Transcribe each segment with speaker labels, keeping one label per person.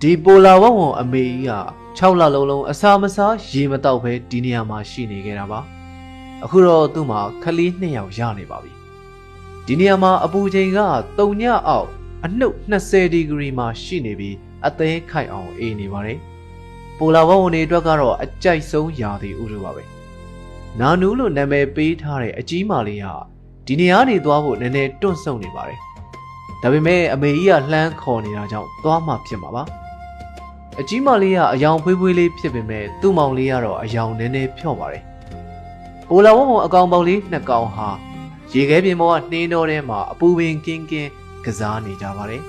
Speaker 1: ဒီပိုလာဝဝအမေကြီးက6လလုံးအစာမစားရေမတောက်ပဲဒီနေရာမှာရှိနေခဲ့တာပါအခုတော့သူ့မှာခလေး2ယောက်ရနေပါပြီဒီနေရာမှာအပူချိန်က3ညအောက်အနှုတ်20ဒီဂရီမှာရှိနေပြီးအသေးခိုက်အောင်အေးနေပါတယ်ပိုလာဝဝနေအတွက်ကတော့အကြိုက်ဆုံးရာသီဥတုပါပဲနာနူးလို့နာမည်ပေးထားတဲ့အကြီးမာလေးကဒီနေရာနေသွားဖို့နည်းနည်းတွန့်ဆုတ်နေပါတယ်ဒါပေမဲ့အမေကြီးကလှမ်းခေါ်နေတာကြောင့်သွားမှဖြစ်မှာပါအကြီးမလေးကအယောင်ဖွေးဖွေးလေးဖြစ်ပေမဲ့သူ့မောင်လေးကတော့အယောင်နည်းနည်းဖြော့ပါတယ်။ပိုလာဝုံအကောင်ပေါက်လေး2ကောင်ဟာရေခဲပြင်ပေါ်ကနှင်းတော်ထဲမှာအပူပင်ကင်းကင်းကစားနေကြပါတယ်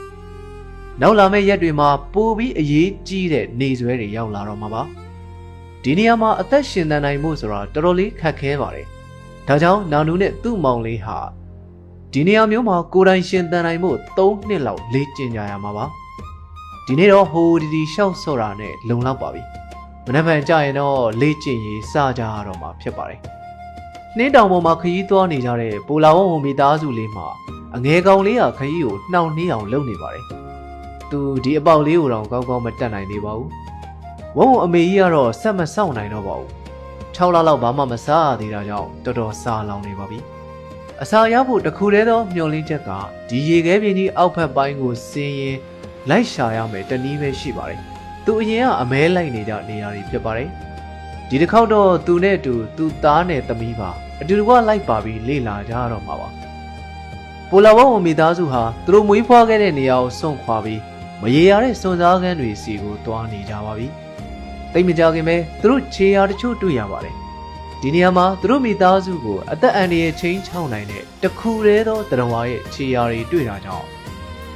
Speaker 1: ။နောက်လာမယ့်ရက်တွေမှာပိုပြီးအရေးကြီးတဲ့နေဆွဲတွေရောက်လာတော့မှာပါ။ဒီနေရာမှာအသက်ရှင်သန်နိုင်မှုဆိုတာတော်တော်လေးခက်ခဲပါတယ်။ဒါကြောင့်နာနူးနဲ့သူ့မောင်လေးဟာဒီနေရာမျိုးမှာကိုယ်တိုင်ရှင်သန်နိုင်မှု3နှစ်လောက်လေ့ကျင့်ကြရမှာပါ။ဒီနေ့တော့ဟိုဒီရှောက်ဆော့တာနဲ့လုံလောက်ပါပြီမနေ့ကကြာရင်တော့လေ့ကျင့်ရေးစကြရတော့မှာဖြစ်ပါတယ်နှင်းတောင်ပေါ်မှာခရီးသွားနေကြတဲ့ပိုလာဝုံမိသားစုလေးမှာအငယ်ကောင်လေးကခရီးကိုနှောင့်နှေးအောင်လုပ်နေပါတယ်သူဒီအပေါက်လေးကိုတော့ကောင်းကောင်းမတက်နိုင်သေးပါဘူးဝုံအမေကြီးကတော့ဆက်မစောင့်နိုင်တော့ပါဘူး6လလောက်ဘာမှမစားရသေးတာကြောင့်တော်တော်စားလောင်နေပါပြီအစာရဖို့တခုတည်းသောမျှော်လင့်ချက်ကဒီရေခဲပြင်ကြီးအောက်ဖက်ပိုင်းကိုဆင်းရင်လိုက်ရှာရမယ်တနည်းပဲရှိပါတယ်။သူအရင်ကအမဲလိုက်နေကြနေရာတွေဖြစ်ပါတယ်။ဒီတစ်ခေါက်တော့သူနဲ့အတူသူသားနဲ့သမီးပါအတူတကွလိုက်ပါပြီးလေ့လာကြတော့မှာပါ။ပိုလာဝုံမိသားစုဟာသူတို့မွေးဖွားခဲ့တဲ့နေရာကိုစွန့်ခွာပြီးမရေရာတဲ့စွန့်စားခန်းတွေစီကိုတွားနေကြပါပြီ။တိတ်မကြခင်ပဲသူတို့ခြေရာတချို့တွေ့ရပါတယ်။ဒီနေရာမှာသူတို့မိသားစုကိုအသက်အန္တရာယ်ချင်းချောင်းနိုင်တဲ့တခုတည်းသောတရဝါရဲ့ခြေရာတွေတွေ့တာကြောင့်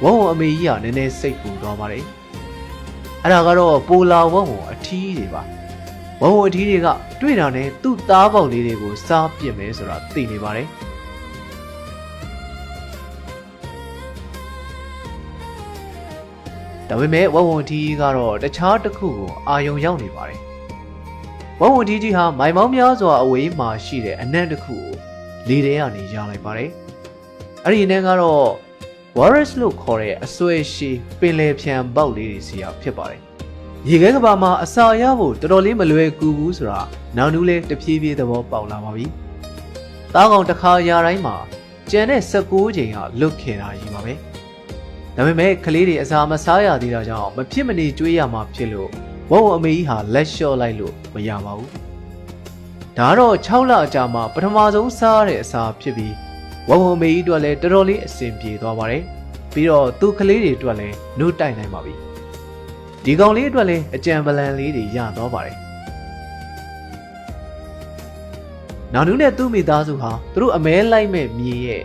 Speaker 1: ဝုံအမေကြီးကနည်းနည်းစိတ်ပူသွားပါတယ်အဲ့ဒါကတော့ပိုလာဝုံအထီးတွေပါဝုံအထီးတွေကတွေ့တာနဲ့သူ့သားပေါက်လေးတွေကိုစားပစ်မယ်ဆိုတာသိနေပါတယ်ဒါပေမဲ့ဝုံအထီးကတော့တခြားတစ်ခုကိုအာယုံရောက်နေပါတယ်ဝုံအထီးကြီးဟာမိုင်မောင်းများစွာအဝေးမှာရှိတဲ့အနံ့တစ်ခုကိုလေထဲကနေရလိုက်ပါတယ်အဲ့ဒီအနံ့ကတော့ Walrus လို့ခေါ်တဲ့အဆွဲရှိပင်လယ်ဖြန်ပေါက်လေးတွေစီရဖြစ်ပါတယ်။ရေခဲကဘာမှာအစာရဖို့တော်တော်လေးမလွယ်ကူဘူးဆိုတာနောင်နူးလေးတဖြည်းဖြည်းသဘောပေါက်လာပါပြီ။သားကောင်တစ်ခါရာတိုင်းမှာကျန်တဲ့16ချိန်ကလွတ်ခဲ့တာကြီးပါပဲ။ဒါပေမဲ့ကလေးတွေအစာမစားရသေးတာကြောင့်မဖြစ်မနေကြွေးရမှာဖြစ်လို့ဝုံအမေကြီးဟာလက်လျှော့လိုက်လို့မရပါဘူး။ဒါတော့6လအကြာမှာပထမဆုံးစားရတဲ့အစာဖြစ်ပြီးဝုံအမေကြီးတို့လည်းတော်တော်လေးအဆင်ပြေသွားပါတယ်ပြီးတော့သူ့ကလေးတွေအတွက်လည်းနှုတ်တိုက်နိုင်ပါပြီဒီကောင်လေးအတွက်လည်းအကြံပလန်လေးတွေရသွားပါတယ်နောင်နူးနဲ့သူ့မိသားစုဟာသူတို့အမဲလိုက်မဲ့မြေရဲ့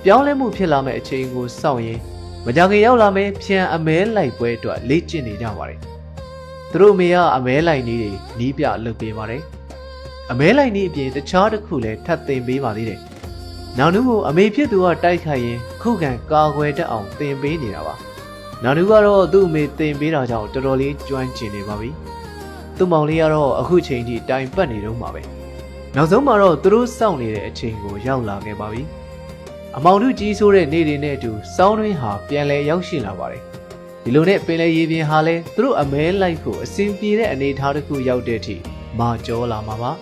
Speaker 1: ပြောင်းလဲမှုဖြစ်လာမဲ့အချိန်ကိုစောင့်ရင်းမကြခင်ရောက်လာမဲ့ဖြန်အမဲလိုက်ပွဲအတွက်လေ့ကျင့်နေကြပါတယ်သူတို့အမေကအမဲလိုက်နည်းတွေနီးပြလုပ်ပေးပါတယ်အမဲလိုက်နည်းအပြင်တခြားတစ်ခုလည်းထပ်သင်ပေးပါသေးတယ်နောင်နူးကိုအမေဖြစ်သူကတိုက်ခိုက်ရင်ခုခံကာကွယ်တတ်အောင်သင်ပေးနေတာပါနောင်နူးကတော့သူ့အမေသင်ပေးတာကြောင့်တော်တော်လေးကျွမ်းကျင်နေပါပြီသူ့မောင်လေးကတော့အခုချိန်ထိတိုင်ပတ်နေတော့မှာပဲနောက်ဆုံးမှာတော့သူတို့စောင့်နေတဲ့အချိန်ကိုရောက်လာခဲ့ပါပြီအမောင်တို့ကြီးဆိုးတဲ့နေတွေနဲ့အတူစောင်းတွင်းဟာပြန်လဲရောက်ရှိလာပါတယ်ဒီလိုနဲ့ပင်လယ်ရေပြင်ဟာလဲသူတို့အမဲလိုက်ကိုအစဉ်ပြေတဲ့အနေအထားတစ်ခုရောက်တဲ့အထိမာကျော်လာမှာပါ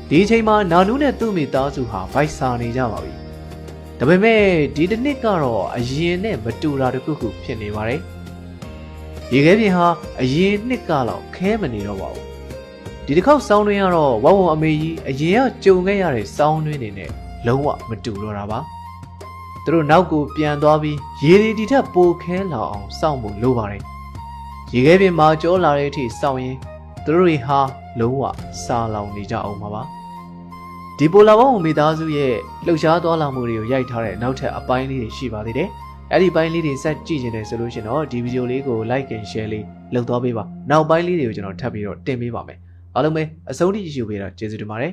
Speaker 1: ဒီအချိန်မှာနာနူးနဲ့သူ့မိသားစုဟာဗိုက်စာနေကြပါပြီ။ဒါပေမဲ့ဒီတစ်နှစ်ကတော့အရင်နဲ့မတူတာတခုခုဖြစ်နေပါတယ်။ရေခဲပြင်ဟာအရင်နှစ်ကလောက်ခဲမနေတော့ပါဘူး။ဒီတစ်ခေါက်စောင်းတွင်းကတော့ဝဝအမေကြီးအရင်ကကြုံခဲ့ရတဲ့စောင်းတွင်းတွေနဲ့လုံးဝမတူတော့တာပါ။သူတို့နောက်ကိုပြန်သွားပြီးရေဒီထက်ပိုခဲလာအောင်စောင့်ဖို့လိုပါတယ်။ရေခဲပြင်မှာကြောလာတဲ့အထိစောင့်ရင်သူတို့တွေဟာလုံးဝစားလောင်နေကြအောင်ပါပါဒီပိုလာဝုံမိသားစုရဲ့လှုပ်ရှားသွားလာမှုတွေကိုရိုက်ထားတဲ့နောက်ထပ်အပိုင်းလေးတွေရှိပါသေးတယ်အဲ့ဒီပိုင်းလေးတွေဆက်ကြည့်နေတယ်ဆိုလို့ရှင်တော့ဒီဗီဒီယိုလေးကို like and share လေးလုပ်သွားပေးပါနောက်ပိုင်းလေးတွေကိုကျွန်တော်ထပ်ပြီးတော့တင်ပေးပါမယ်အားလုံးပဲအဆုံးထိကြည့်ရှုပေးတာကျေးဇူးတင်ပါတယ်